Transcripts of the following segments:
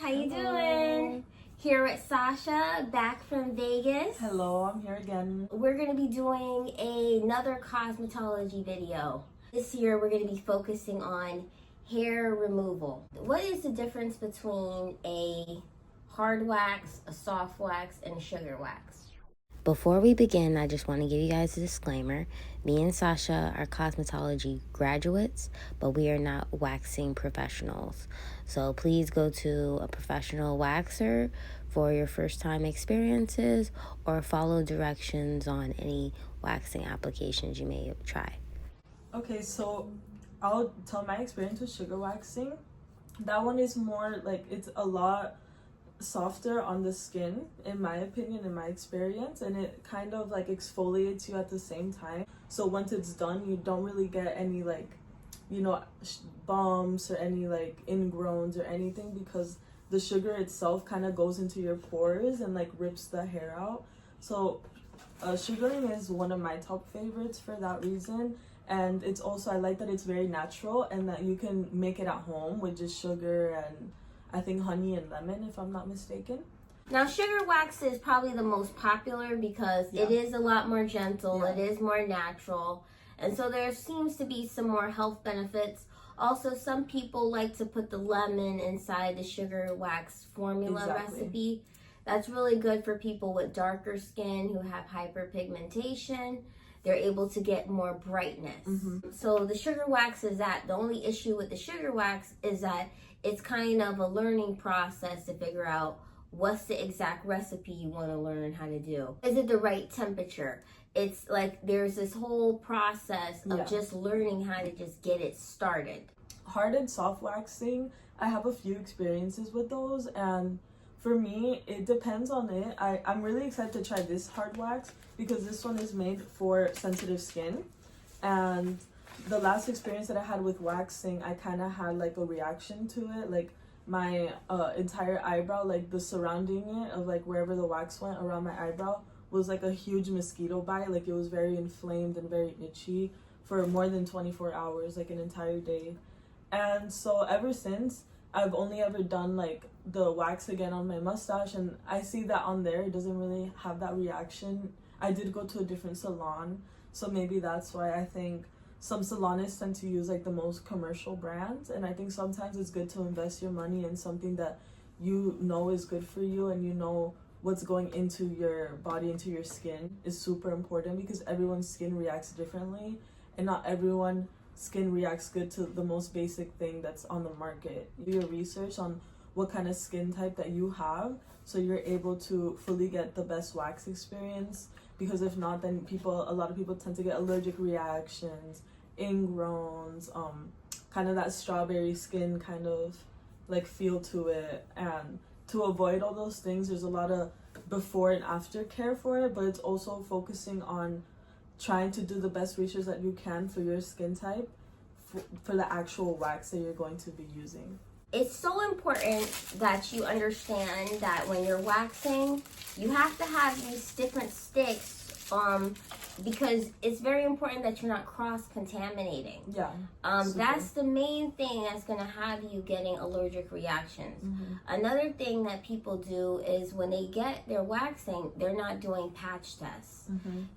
How you doing? Here with Sasha, back from Vegas. Hello, I'm here again. We're going to be doing another cosmetology video. This year we're going to be focusing on hair removal. What is the difference between a hard wax, a soft wax, and a sugar wax? Before we begin, I just want to give you guys a disclaimer. Me and Sasha are cosmetology graduates, but we are not waxing professionals. So please go to a professional waxer for your first time experiences or follow directions on any waxing applications you may try. Okay, so I'll tell my experience with sugar waxing. That one is more like, it's a lot softer on the skin, in my opinion, in my experience, and it kind of like exfoliates you at the same time. So once it's done, you don't really get any like, you know, bumps or any like ingrowns or anything, because the sugar itself kind of goes into your pores and like rips the hair out. So sugaring is one of my top favorites for that reason. And it's also, I like that it's very natural and that you can make it at home with just sugar and I think honey and lemon, if I'm not mistaken. Now, sugar wax is probably the most popular because it is a lot more gentle, it is more natural, and so there seems to be some more health benefits. Also, some people like to put the lemon inside the sugar wax formula recipe. That's really good for people with darker skin who have hyperpigmentation. They're able to get more brightness. So the sugar wax is that. The only issue with the sugar wax is that it's kind of a learning process to figure out what's the exact recipe you want to learn how to do. Is it the right temperature? It's like there's this whole process of just learning how to just get it started. Hard and soft waxing, I have a few experiences with those, and for me, it depends on it. I'm really excited to try this hard wax because this one is made for sensitive skin. And the last experience that I had with waxing, I kind of had like a reaction to it. Like my entire eyebrow, like the surrounding it of like wherever the wax went around my eyebrow was like a huge mosquito bite. Like it was very inflamed and very itchy for more than 24 hours, like an entire day. And so ever since, I've only ever done like the wax again on my mustache, and I see that on there it doesn't really have that reaction. I did go to a different salon, so maybe that's why. I think some salonists tend to use like the most commercial brands, and I think sometimes it's good to invest your money in something that you know is good for you, and you know what's going into your body, into your skin is super important, because everyone's skin reacts differently, and not everyone's skin reacts good to the most basic thing that's on the market. Do your research on what kind of skin type that you have, so you're able to fully get the best wax experience, because if not, then a lot of people tend to get allergic reactions, ingrowns, kind of that strawberry skin kind of like feel to it. And to avoid all those things, there's a lot of before and after care for it, but it's also focusing on trying to do the best research that you can for your skin type for the actual wax that you're going to be using. It's so important that you understand that when you're waxing, you have to have these different sticks because it's very important that you're not cross-contaminating. That's the main thing that's going to have you getting allergic reactions. Another thing that people do is when they get their waxing, they're not doing patch tests.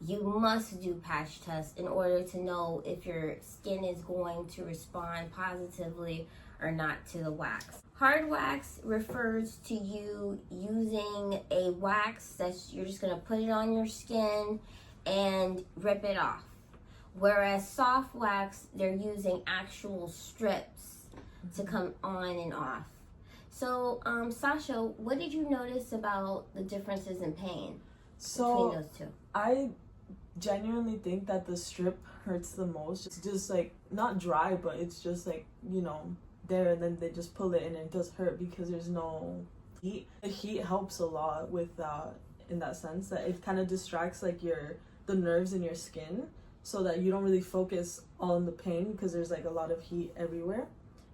You must do patch tests in order to know if your skin is going to respond positively or not to the wax. Hard wax refers to you using a wax that you're just going to put it on your skin and rip it off. Whereas soft wax, they're using actual strips to come on and off. So, Sasha, what did you notice about the differences in pain between those two? I genuinely think that the strip hurts the most. It's just like not dry, but it's just like, you know, there, and then they just pull it and it does hurt because there's no heat. The heat helps a lot with that, in that sense that it kind of distracts like the nerves in your skin, so that you don't really focus on the pain because there's like a lot of heat everywhere,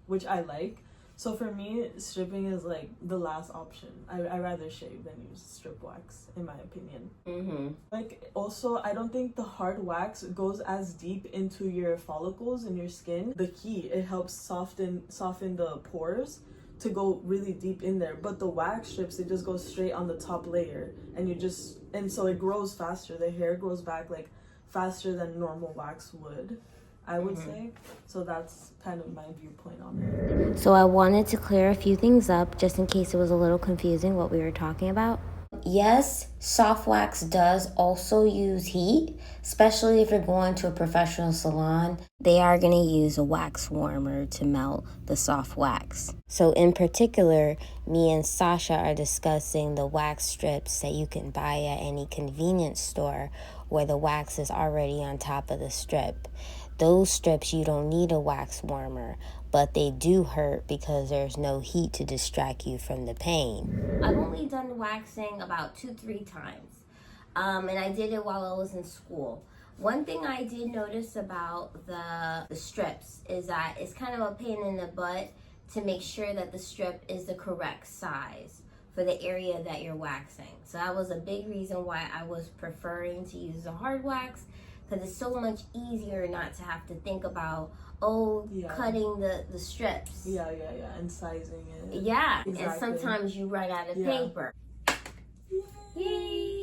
which I like. So for me, stripping is like the last option. I rather shave than use strip wax, in my opinion. Like also, I don't think the hard wax goes as deep into your follicles in your skin. The heat, it helps soften the pores. to go really deep in there. But the wax strips, it just goes straight on the top layer, and so it grows faster. The hair grows back like faster than normal wax would, I would say. So that's kind of my viewpoint on it. So I wanted to clear a few things up just in case it was a little confusing what we were talking about. Yes, soft wax does also use heat, especially if you're going to a professional salon. They are going to use a wax warmer to melt the soft wax. So in particular, me and Sasha are discussing the wax strips that you can buy at any convenience store where the wax is already on top of the strip. Those strips, you don't need a wax warmer, but they do hurt because there's no heat to distract you from the pain. I've only done waxing about 2-3 times, and I did it while I was in school. One thing I did notice about the strips is that it's kind of a pain in the butt to make sure that the strip is the correct size for the area that you're waxing. So that was a big reason why I was preferring to use the hard wax, because it's so much easier not to have to think about cutting the strips. Yeah, and sizing it. Yeah, exactly. And sometimes you run out of paper. Yay!